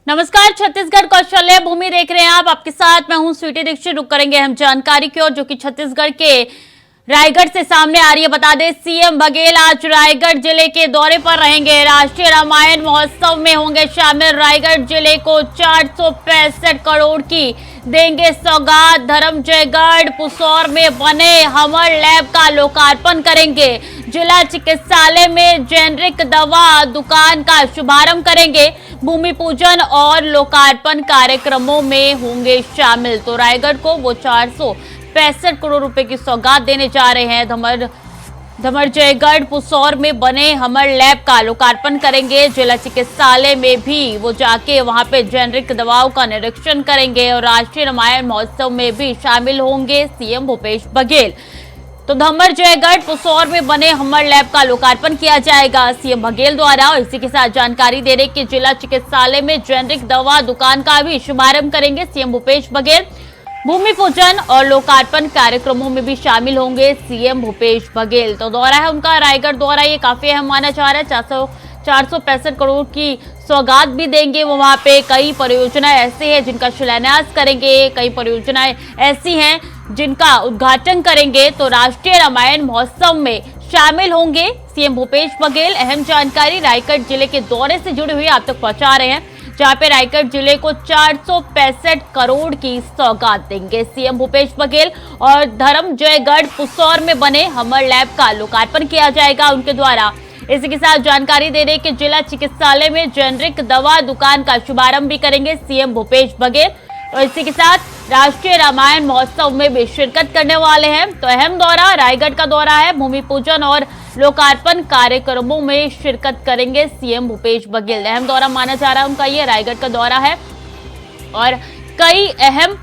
नमस्कार, छत्तीसगढ़ कौशल्य भूमि देख रहे हैं आप। आपके साथ मैं हूं स्वीटी दीक्षित। रुक करेंगे हम जानकारी की ओर जो कि छत्तीसगढ़ के रायगढ़ से सामने आ रही है। बता दें, सीएम बघेल आज रायगढ़ जिले के दौरे पर रहेंगे। राष्ट्रीय रामायण महोत्सव में होंगे शामिल। रायगढ़ जिले को 465 करोड़ की देंगे सौगात। धर्मजयगढ़ पुसौर में बने हमर लैब का लोकार्पण करेंगे। जिला चिकित्सालय में जेनरिक दवा दुकान का शुभारंभ करेंगे। भूमि पूजन और लोकार्पण कार्यक्रमों में होंगे शामिल। तो रायगढ़ को वो 465 करोड़ रुपए की सौगात देने जा रहे हैं। धर्मजयगढ़ पुसौर में बने हमर लैब का लोकार्पण करेंगे। जिला चिकित्सालय में भी वो जाके वहां पे जेनरिक दवाओं का निरीक्षण करेंगे और राष्ट्रीय रामायण महोत्सव में भी शामिल होंगे सीएम भूपेश बघेल। तो धर्मजयगढ़ पुसौर में बने हमर लैब का लोकार्पण किया जाएगा सीएम बघेल द्वारा। और इसी के साथ जानकारी दे रहे कि जिला चिकित्सालय में जेनरिक दवा दुकान का भी शुभारंभ करेंगे सीएम भूपेश बघेल। भूमि पूजन और लोकार्पण कार्यक्रमों में भी शामिल होंगे सीएम भूपेश बघेल। तो दौरा है उनका रायगढ़ दौरा, ये काफी अहम माना जा रहा है। 465 करोड़ की सौगात भी देंगे वो। वहां पे कई परियोजनाएं ऐसी हैं जिनका शिलान्यास करेंगे, कई परियोजनाएं ऐसी हैं जिनका उद्घाटन करेंगे। तो राष्ट्रीय रामायण महोत्सव में शामिल होंगे सीएम भूपेश बघेल। अहम जानकारी रायगढ़ जिले के दौरे से जुड़ी हुई आप तक पहुंचा रहे हैं, जहां पे रायगढ़ जिले को 465 करोड़ की सौगात देंगे सीएम भूपेश बघेल। और धर्मजयगढ़ पुसौर में बने हमर लैब का लोकार्पण किया जाएगा उनके द्वारा। इसी के साथ जानकारी दे रहे कि जिला चिकित्सालय में जेनरिक दवा दुकान का शुभारंभ भी करेंगे सीएम भूपेश बघेल। और इसी के साथ राष्ट्रीय रामायण महोत्सव में भी शिरकत करने वाले हैं। तो अहम दौरा रायगढ़ का दौरा है। भूमि पूजन और लोकार्पण कार्यक्रमों में शिरकत करेंगे सीएम भूपेश बघेल। अहम दौरा माना जा रहा है उनका, ये रायगढ़ का दौरा है और कई अहम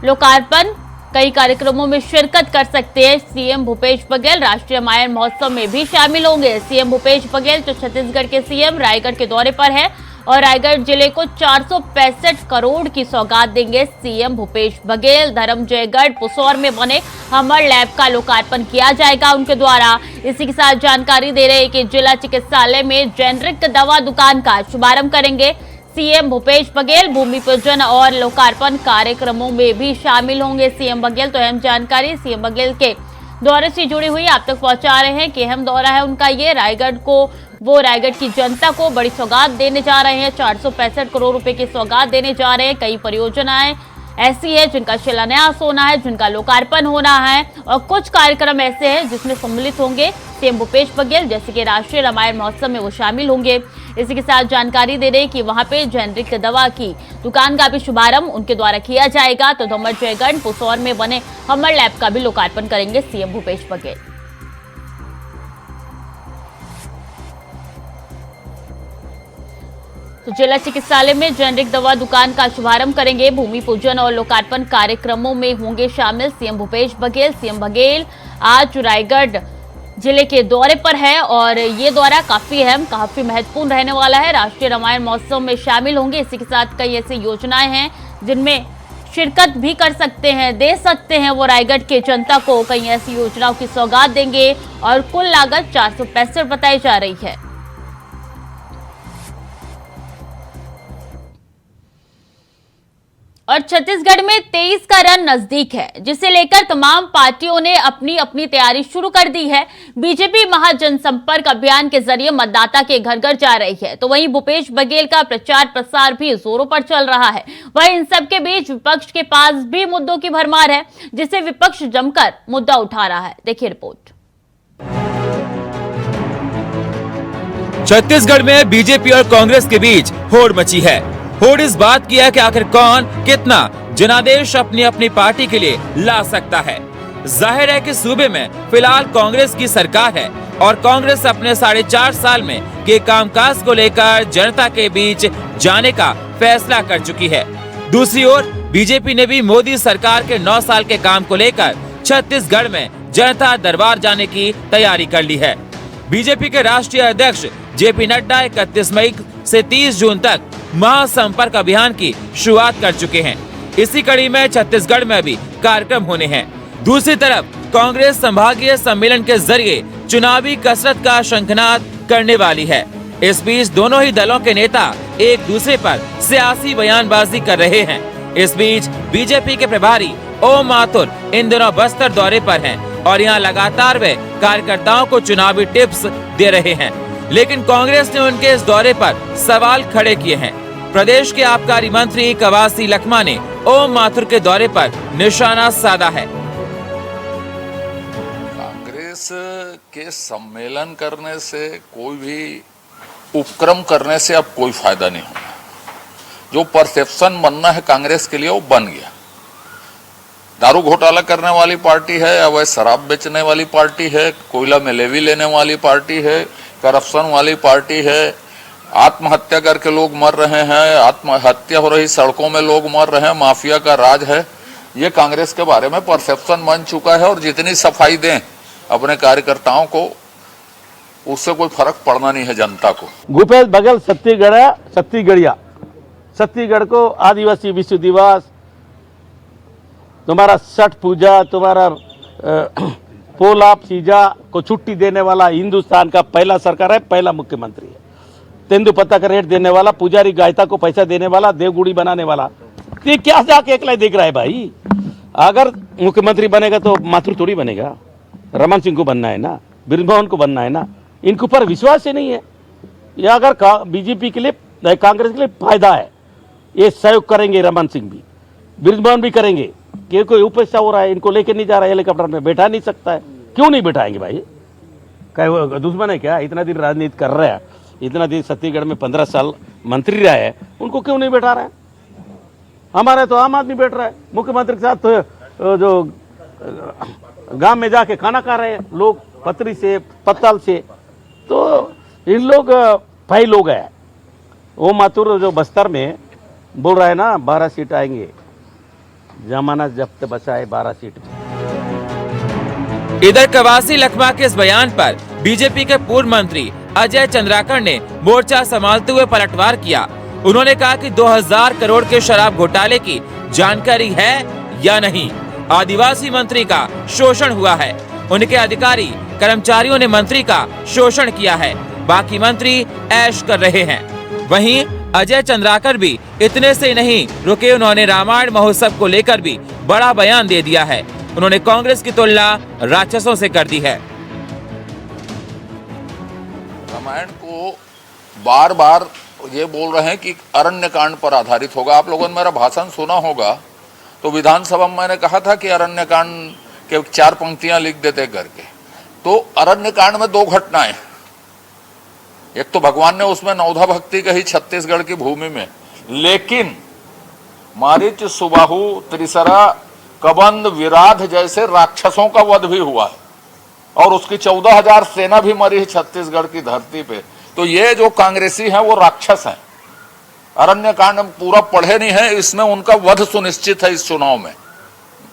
लोकार्पण कई कार्यक्रमों में शिरकत कर सकते हैं सीएम भूपेश बघेल। राष्ट्रीय रामायण महोत्सव में भी शामिल होंगे सीएम भूपेश बघेल। जो छत्तीसगढ़ के सीएम रायगढ़ के दौरे पर है और रायगढ़ जिले को 465 करोड़ की सौगात देंगे सीएम भूपेश बघेल। धर्मजयगढ़ पुसौर में बने हमर लैब का लोकार्पण किया जाएगा उनके द्वारा। इसी के साथ जानकारी दे रहे हैं कि जिला चिकित्सालय में जेनरिक दवा दुकान का शुभारंभ करेंगे सीएम भूपेश बघेल। भूमि पूजन और लोकार्पण कार्यक्रमों में भी शामिल होंगे सीएम बघेल। तो अहम जानकारी सीएम बघेल के दौरे से जुड़ी हुई आप तक पहुंचा रहे हैं कि अहम दौरा है उनका ये। रायगढ़ को वो रायगढ़ की जनता को बड़ी सौगात देने जा रहे हैं। 465 करोड़ रुपए की सौगात देने जा रहे हैं। कई परियोजनाएं ऐसी है जिनका शिलान्यास होना है, जिनका लोकार्पण होना है और कुछ कार्यक्रम ऐसे हैं जिसमें सम्मिलित होंगे सीएम भूपेश बघेल, जैसे कि राष्ट्रीय रामायण महोत्सव में वो शामिल होंगे। इसी के साथ जानकारी दे रहे कि वहां पे जेनरिक दवा की दुकान का भी शुभारंभ उनके द्वारा किया जाएगा। तो धर्मजयगढ़ पुसौर में बने हमर लैब का भी लोकार्पण करेंगे सीएम भूपेश बघेल। तो जिला चिकित्सालय में जेनरिक दवा दुकान का शुभारंभ करेंगे। भूमि पूजन और लोकार्पण कार्यक्रमों में होंगे शामिल सीएम भूपेश बघेल। सीएम बघेल आज रायगढ़ जिले के दौरे पर है और ये दौरा काफी अहम, काफी महत्वपूर्ण रहने वाला है। राष्ट्रीय रामायण महोत्सव में शामिल होंगे। इसी के साथ कई ऐसी योजनाएं हैं जिनमें शिरकत भी कर सकते हैं, दे सकते हैं वो रायगढ़ के जनता को। कई ऐसी योजनाओं की सौगात देंगे और कुल लागत 465 बताई जा रही है। और छत्तीसगढ़ में 23 का रन नजदीक है, जिसे लेकर तमाम पार्टियों ने अपनी अपनी तैयारी शुरू कर दी है। बीजेपी महाजनसंपर्क अभियान के जरिए मतदाता के घर घर जा रही है, तो वहीं भूपेश बघेल का प्रचार प्रसार भी जोरों पर चल रहा है। वहीं इन सब के बीच विपक्ष के पास भी मुद्दों की भरमार है, जिसे विपक्ष जमकर मुद्दा उठा रहा है। देखिए रिपोर्ट। छत्तीसगढ़ में बीजेपी और कांग्रेस के बीच होड़ मची है। होड़ इस बात की है कि आखिर कौन कितना जनादेश अपनी अपनी पार्टी के लिए ला सकता है। जाहिर है कि सूबे में फिलहाल कांग्रेस की सरकार है और कांग्रेस अपने 4.5 साल में के कामकाज को लेकर जनता के बीच जाने का फैसला कर चुकी है। दूसरी ओर बीजेपी ने भी मोदी सरकार के 9 साल के काम को लेकर छत्तीसगढ़ में जनता दरबार जाने की तैयारी कर ली है। बीजेपी के राष्ट्रीय अध्यक्ष जेपी नड्डा 31 मई से 30 जून तक महासंपर्क अभियान की शुरुआत कर चुके हैं। इसी कड़ी में छत्तीसगढ़ में भी कार्यक्रम होने हैं। दूसरी तरफ कांग्रेस संभागीय सम्मेलन के जरिए चुनावी कसरत का शंखनाद करने वाली है। इस बीच दोनों ही दलों के नेता एक दूसरे पर सियासी बयानबाजी कर रहे हैं। इस बीच बीजेपी के प्रभारी ओम माथुर इन दिनों बस्तर दौरे पर हैं और यहां लगातार वे कार्यकर्ताओं को चुनावी टिप्स दे रहे हैं। लेकिन कांग्रेस ने उनके इस दौरे पर सवाल खड़े किए हैं। प्रदेश के आबकारी मंत्री कवासी लखमा ने ओम माथुर के दौरे पर निशाना साधा है। कांग्रेस के सम्मेलन करने से, कोई भी उपक्रम करने से अब कोई फायदा नहीं होगा। जो परसेप्शन बनना है कांग्रेस के लिए वो बन गया। दारू घोटाला करने वाली पार्टी है, अवैध शराब बेचने वाली पार्टी है, कोयला में लेवी लेने वाली पार्टी है, करप्शन वाली पार्टी है, आत्महत्या करके लोग मर रहे हैं, आत्महत्या हो रही, सड़कों में लोग मर रहे हैं, माफिया का राज है। ये कांग्रेस के बारे में परसेप्शन बन चुका है और जितनी सफाई दें अपने कार्यकर्ताओं को, उससे कोई फर्क पड़ना नहीं है जनता को। भूपेश बघेल छत्तीसगढ़ को आदिवासी विश्व दिवस, तुम्हारा छठ पूजा, तुम्हारा पोला सीजा को छुट्टी देने वाला हिंदुस्तान का पहला सरकार है, पहला मुख्यमंत्री है। तेंदुपत्ता का रेट देने वाला, पुजारी गायता को पैसा देने वाला, देवगुड़ी बनाने वाला। ये क्या जाके अकेला देख रहा है भाई? अगर मुख्यमंत्री बनेगा तो माथुर थोड़ी बनेगा, रमन सिंह को बनना है ना, बृजमोहन को बनना है ना। इनके ऊपर विश्वास ही नहीं है। यह अगर बीजेपी के लिए, कांग्रेस के लिए फायदा है, ये सहयोग करेंगे, रमन सिंह भी, बृजमोहन भी करेंगे। कि कोई उपेक्षा हो रहा है, इनको लेके नहीं जा रहा है, हेलीकॉप्टर में बैठा नहीं सकता है, क्यों नहीं बैठाएंगे भाई? क्या वो दुश्मन है क्या? इतना दिन राजनीति कर रहा है, इतना दिन छत्तीसगढ़ में 15 साल मंत्री रहा है, उनको क्यों नहीं बैठा रहा है? हमारे तो आम आदमी बैठ रहा है मुख्यमंत्री के साथ। तो जो गांव में जाके खाना खा रहे हैं लोग, पतरी से, पत्तल से। तो इन लोग भाई लोग हैं। वो माथुर जो बस्तर में बोल रहा है ना, 12 सीट आएंगे, जमाना जब्त बचाए 12 सीट में। इधर कवासी लखमा के इस बयान पर बीजेपी के पूर्व मंत्री अजय चंद्राकर ने मोर्चा संभालते हुए पलटवार किया। उन्होंने कहा कि 2000 करोड़ के शराब घोटाले की जानकारी है या नहीं। आदिवासी मंत्री का शोषण हुआ है, उनके अधिकारी कर्मचारियों ने मंत्री का शोषण किया है, बाकी मंत्री ऐश कर रहे हैं। वहीं अजय चंद्राकर भी इतने से नहीं रुके, उन्होंने रामायण महोत्सव को लेकर भी बड़ा बयान दे दिया है। उन्होंने कांग्रेस की तुलना राक्षसों से कर दी है। रामायण को बार बार ये बोल रहे हैं कि अरण्य कांड पर आधारित होगा। आप लोगों ने मेरा भाषण सुना होगा, तो विधानसभा में मैंने कहा था कि अरण्य कांड के 4 पंक्तियां लिख देते करके। तो अरण्य कांड में 2 घटनाएं, एक तो भगवान ने उसमें नवधा भक्ति कही छत्तीसगढ़ की भूमि में, लेकिन मारीच, सुबाहु, त्रिसरा, कबंद, विराध जैसे राक्षसों का वध भी हुआ है और उसकी 14,000 सेना भी मरी है छत्तीसगढ़ की धरती पे। तो ये जो कांग्रेसी हैं वो राक्षस हैं। अरण्य कांड पूरा पढ़े नहीं है, इसमें उनका वध सुनिश्चित है। इस चुनाव में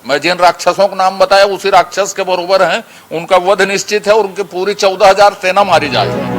मैं जिन राक्षसों का नाम बताया उसी राक्षस के बरोबर हैं, उनका वध निश्चित है और उनकी पूरी 14,000 सेना मारी जाएगी।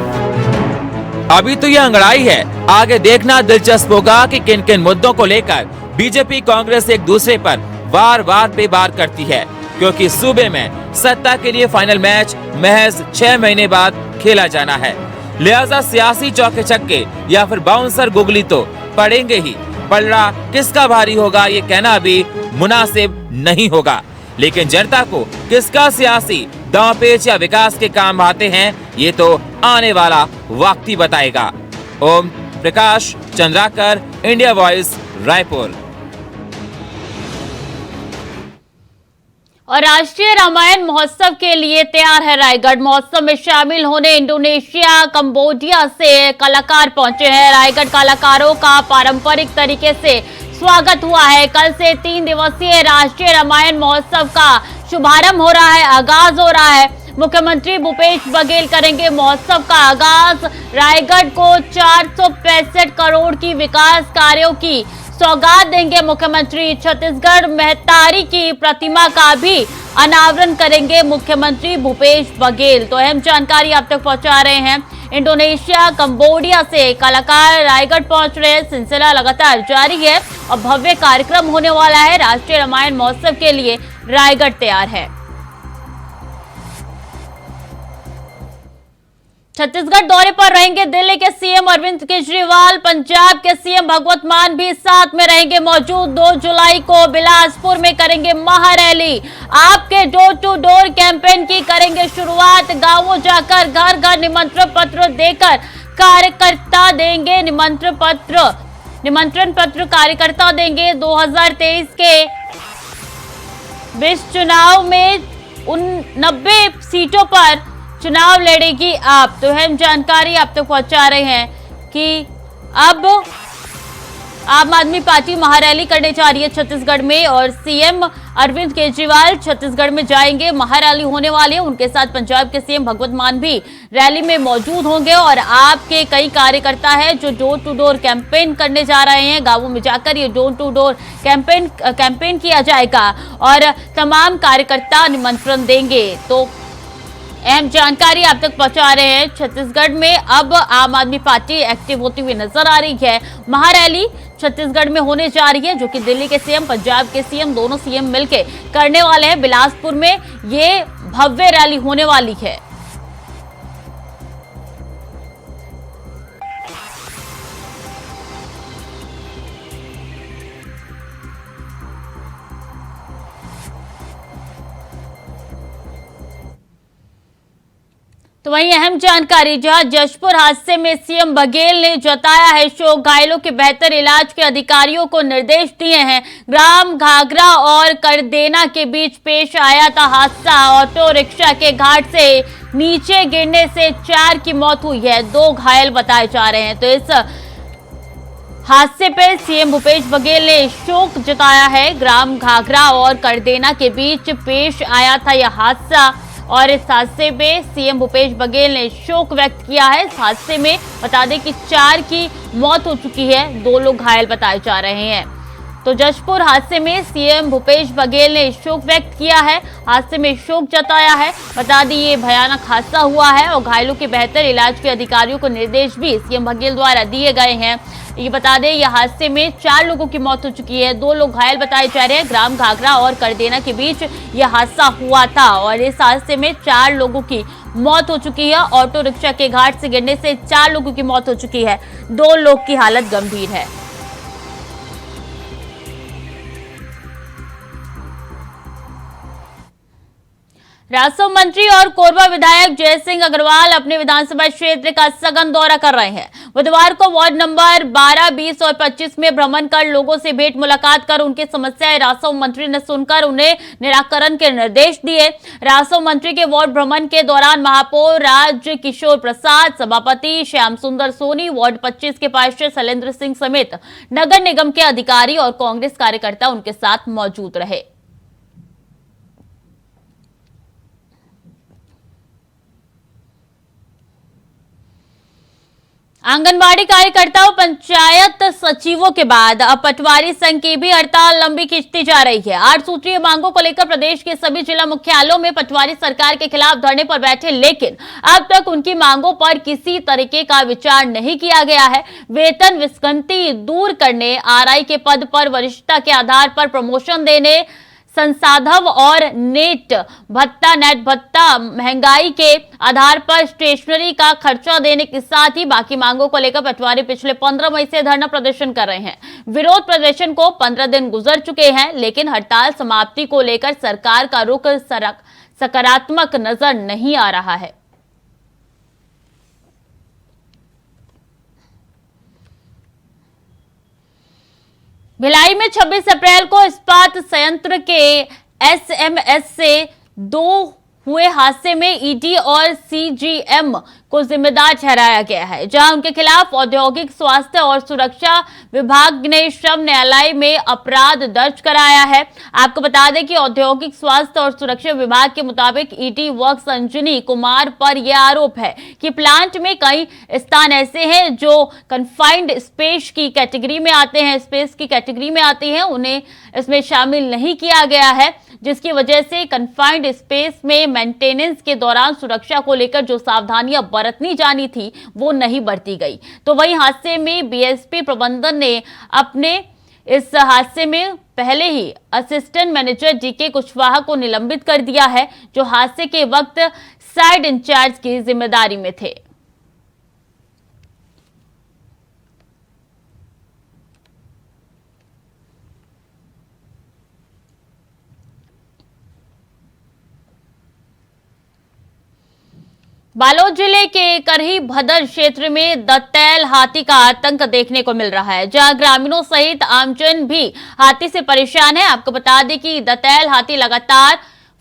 अभी तो ये अंगड़ाई है, आगे देखना दिलचस्प होगा कि किन किन मुद्दों को लेकर बीजेपी कांग्रेस एक दूसरे पर वार वार पे वार करती है, क्योंकि सूबे में सत्ता के लिए फाइनल मैच महज 6 महीने बाद खेला जाना है। लिहाजा सियासी चौके छक्के या फिर बाउंसर गुगली तो पड़ेंगे ही। पलड़ा किसका भारी होगा ये कहना अभी मुनासिब नहीं होगा, लेकिन जनता को किसका सियासी दांवपेच या विकास के काम आते हैं ये तो आने वाला वक्त ही बताएगा। Om Prakash Chandrakar, India voice, Raipur. और राष्ट्रीय रामायण महोत्सव के लिए तैयार है रायगढ़। महोत्सव में शामिल होने इंडोनेशिया, कंबोडिया से कलाकार पहुंचे हैं। रायगढ़ कलाकारों का पारंपरिक तरीके से स्वागत हुआ है। कल से 3 दिवसीय राष्ट्रीय रामायण महोत्सव का शुभारंभ हो रहा है, आगाज हो रहा है। मुख्यमंत्री भूपेश बघेल करेंगे महोत्सव का आगाज। रायगढ़ को 465 करोड़ की विकास कार्यों की सौगात देंगे मुख्यमंत्री। छत्तीसगढ़ महतारी की प्रतिमा का भी अनावरण करेंगे मुख्यमंत्री भूपेश बघेल। तो अहम जानकारी आप तक पहुंचा रहे हैं। इंडोनेशिया, कंबोडिया से कलाकार रायगढ़ पहुंच रहे हैं। सिलसिला लगातार जारी है और भव्य कार्यक्रम होने वाला है। राष्ट्रीय रामायण महोत्सव के लिए रायगढ़ तैयार है। छत्तीसगढ़ दौरे पर रहेंगे दिल्ली के सीएम अरविंद केजरीवाल, पंजाब के सीएम भगवत मान भी साथ में रहेंगे मौजूद। 2 जुलाई को बिलासपुर में करेंगे महारैली। आपके डोर टू डोर कैंपेन की करेंगे शुरुआत। गांवों जाकर घर घर निमंत्रण पत्र देकर कार्यकर्ता देंगे निमंत्रण पत्र कार्यकर्ता देंगे। 2023 के 20 चुनाव में 90 सीटों पर चुनाव लड़ेगी आप। तो अहम जानकारी आप तक पहुंचा रहे हैं कि अब आम आदमी पार्टी महारैली करने जा रही है छत्तीसगढ़ में और सीएम अरविंद केजरीवाल छत्तीसगढ़ में जाएंगे। महारैली होने वाली है, उनके साथ पंजाब के सीएम भगवत मान भी रैली में मौजूद होंगे और आपके कई कार्यकर्ता हैं जो डोर टू डोर कैंपेन करने जा रहे हैं। गांवों में जाकर ये डोर टू डोर कैंपेन किया जाएगा और तमाम कार्यकर्ता निमंत्रण देंगे। तो अहम जानकारी आप तक पहुंचा रहे हैं। छत्तीसगढ़ में अब आम आदमी पार्टी एक्टिव होती हुई नजर आ रही है। महारैली छत्तीसगढ़ में होने जा रही है जो कि दिल्ली के सीएम, पंजाब के सीएम, दोनों सीएम मिलकर करने वाले हैं। बिलासपुर में ये भव्य रैली होने वाली है। तो वहीं अहम जानकारी, जहां जशपुर हादसे में सीएम बघेल ने जताया है शोक, घायलों के बेहतर इलाज के अधिकारियों को निर्देश दिए हैं। ग्राम घाघरा और करदेना के बीच पेश आया था हादसा। ऑटो रिक्शा के घाट से नीचे गिरने से 4 की मौत हुई है, 2 घायल बताए जा रहे हैं। तो इस हादसे पर सीएम भूपेश बघेल ने शोक जताया है। ग्राम घाघरा और करदेना के बीच पेश आया था यह हादसा और इस हादसे में सीएम भूपेश बघेल ने शोक व्यक्त किया है। इस हादसे में बता दें कि 4 की मौत हो चुकी है, 2 लोग घायल बताए जा रहे हैं। तो जशपुर हादसे में सीएम भूपेश बघेल ने शोक व्यक्त किया है, हादसे में शोक जताया है। बता दें ये भयानक हादसा हुआ है और घायलों के बेहतर इलाज के अधिकारियों को निर्देश भी सीएम बघेल द्वारा दिए गए हैं। ये बता दें यह हादसे में 4 लोगों की मौत हो चुकी है, 2 लोग घायल बताए जा रहे हैं। ग्राम घाघरा और करदेना के बीच यह हादसा हुआ था और इस हादसे में 4 लोगों की मौत हो चुकी है। ऑटो रिक्शा के घाट से गिरने से 4 लोगों की मौत हो चुकी है, 2 लोग की हालत गंभीर है। राजस्व मंत्री और कोरबा विधायक जयसिंह अग्रवाल अपने विधानसभा क्षेत्र का सघन दौरा कर रहे हैं। बुधवार को वार्ड नंबर 12, 20 और 25 में भ्रमण कर लोगों से भेंट मुलाकात कर उनकी समस्याएं राजस्व मंत्री ने सुनकर उन्हें निराकरण के निर्देश दिए। राजस्व मंत्री के वार्ड भ्रमण के दौरान महापौर राज किशोर प्रसाद, सभापति श्याम सुंदर सोनी, वार्ड 25 के पार्षद शैलेंद्र सिंह समेत नगर निगम के अधिकारी और कांग्रेस कार्यकर्ता उनके साथ मौजूद रहे। आंगनबाड़ी कार्यकर्ताओं, पंचायत सचिवों के बाद अब पटवारी संघ की भी हड़ताल लंबी खींचती जा रही है। 8 सूत्रीय मांगों को लेकर प्रदेश के सभी जिला मुख्यालयों में पटवारी सरकार के खिलाफ धरने पर बैठे, लेकिन अब तक उनकी मांगों पर किसी तरीके का विचार नहीं किया गया है। वेतन विसंगति दूर करने, आरआई के पद पर वरिष्ठता के आधार पर प्रमोशन देने, संसाधव और नेट भत्ता, महंगाई के आधार पर स्टेशनरी का खर्चा देने के साथ ही बाकी मांगों को लेकर पटवारी पिछले 15 मई से धरना प्रदर्शन कर रहे हैं। विरोध प्रदर्शन को 15 दिन गुजर चुके हैं, लेकिन हड़ताल समाप्ति को लेकर सरकार का रुख सकारात्मक नजर नहीं आ रहा है। भिलाई में 26 अप्रैल को इस्पात संयंत्र के एसएमएस से 2 हुए हादसे में ईडी और सीजीएम को जिम्मेदार ठहराया गया है, जहां उनके खिलाफ औद्योगिक स्वास्थ्य और सुरक्षा विभाग ने श्रम न्यायालय में अपराध दर्ज कराया है। आपको बता दें कि औद्योगिक स्वास्थ्य और सुरक्षा विभाग के मुताबिक ईडी वर्क्स अंजनी कुमार पर यह आरोप है कि प्लांट में कई स्थान ऐसे हैं जो कन्फाइंड स्पेस की कैटेगरी में आते हैं, उन्हें इसमें शामिल नहीं किया गया है, जिसकी वजह से कन्फाइंड स्पेस में मेंटेनेंस के दौरान सुरक्षा को लेकर जो सावधानियां बरतनी जानी थी वो नहीं बरती गई। तो वहीं हादसे में बीएसपी प्रबंधन ने अपने इस हादसे में पहले ही असिस्टेंट मैनेजर डीके कुशवाहा को निलंबित कर दिया है, जो हादसे के वक्त साइड इंचार्ज की जिम्मेदारी में थे। बालोद जिले के करही भदर क्षेत्र में दंतैल हाथी का आतंक देखने को मिल रहा है, जहां ग्रामीणों सहित आमजन भी हाथी से परेशान है। आपको बता दें कि दंतैल हाथी लगातार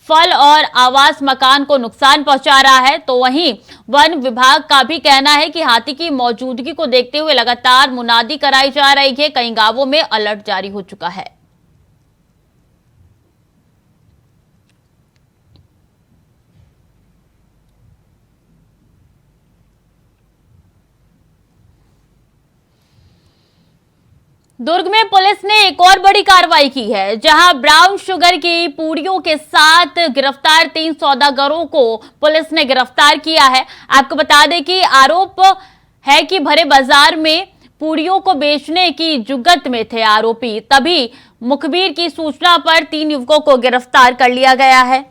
फल और आवास मकान को नुकसान पहुंचा रहा है, तो वहीं वन विभाग का भी कहना है कि हाथी की मौजूदगी को देखते हुए लगातार मुनादी कराई जा रही है। कई गांवों में अलर्ट जारी हो चुका है। दुर्ग में पुलिस ने एक और बड़ी कार्रवाई की है, जहां ब्राउन शुगर की पूड़ियों के साथ गिरफ्तार 3 सौदागरों को पुलिस ने गिरफ्तार किया है। आपको बता दें कि आरोप है कि भरे बाजार में पूड़ियों को बेचने की जुगत में थे आरोपी, तभी मुखबिर की सूचना पर 3 युवकों को गिरफ्तार कर लिया गया है।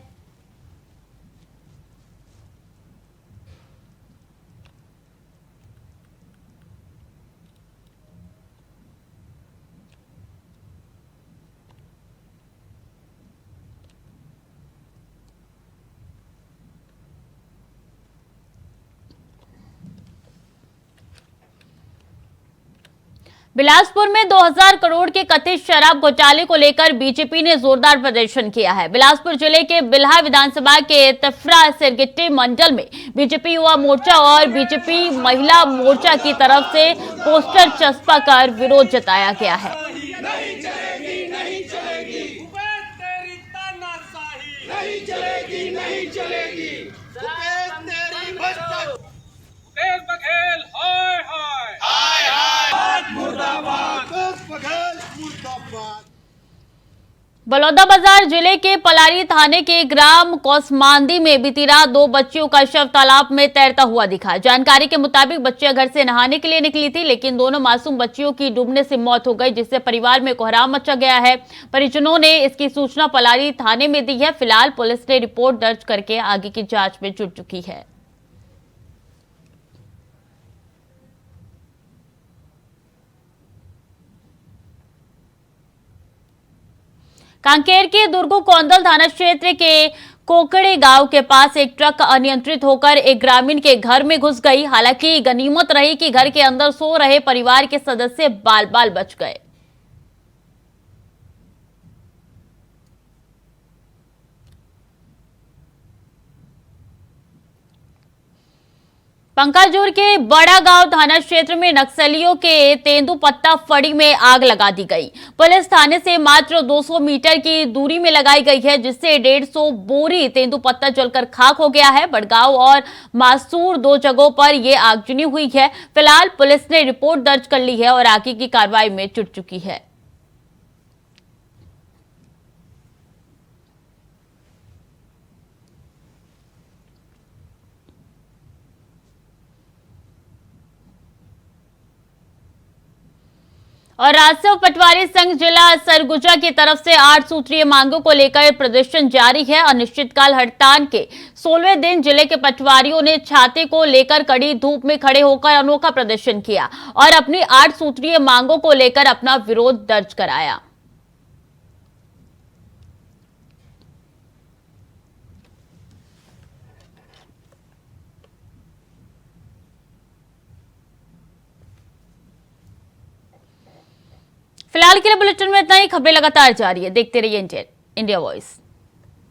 बिलासपुर में 2000 करोड़ के कथित शराब घोटाले को लेकर बीजेपी ने जोरदार प्रदर्शन किया है। बिलासपुर जिले के बिल्हा विधानसभा के तफरा सिरगिट्टी मंडल में बीजेपी युवा मोर्चा और बीजेपी महिला मोर्चा की तरफ से पोस्टर चस्पा कर विरोध जताया गया है। नहीं चलेगी, नहीं चलेगी, तेरी तानाशाही नहीं चलेगी, नहीं चलेगी, तेरी तेज बघेल हाय हाय हाय हाय मुर्दाबाद, तेज बघेल मुर्दाबाद। बलौदाबाजार जिले के पलारी थाने के ग्राम कौसमांदी में बीती रात 2 बच्चियों का शव तालाब में तैरता हुआ दिखा। जानकारी के मुताबिक बच्चियां घर से नहाने के लिए निकली थी, लेकिन दोनों मासूम बच्चियों की डूबने से मौत हो गई, जिससे परिवार में कोहराम मचा गया है। परिजनों ने इसकी सूचना पलारी थाने में दी है। फिलहाल पुलिस ने रिपोर्ट दर्ज करके आगे की जांच में जुट चुकी है। कांकेर के दुर्गो कोंदल थाना क्षेत्र के कोकड़े गांव के पास एक ट्रक अनियंत्रित होकर एक ग्रामीण के घर में घुस गई। हालांकि गनीमत रही कि घर के अंदर सो रहे परिवार के सदस्य बाल बाल बच गए। पंकाजूर के बड़ा गांव थाना क्षेत्र में नक्सलियों के तेंदुपत्ता फड़ी में आग लगा दी गई। पुलिस थाने से मात्र 200 मीटर की दूरी में लगाई गई है, जिससे 150 बोरी तेंदुपत्ता जलकर खाक हो गया है। बड़गांव और मासूर 2 जगहों पर यह आगजनी हुई है। फिलहाल पुलिस ने रिपोर्ट दर्ज कर ली है और आगे की कार्रवाई में जुट चुकी है। और राजस्व पटवारी संघ जिला सरगुजा की तरफ से 8 सूत्रीय मांगों को लेकर प्रदर्शन जारी है। अनिश्चितकाल हड़ताल के 16वें दिन जिले के पटवारियों ने छाते को लेकर कड़ी धूप में खड़े होकर अनोखा प्रदर्शन किया और अपनी 8 सूत्रीय मांगों को लेकर अपना विरोध दर्ज कराया। फिलहाल के लिए बुलेटिन में इतना ही। खबरें लगातार जारी है, देखते रहिए इंडिया वॉइस।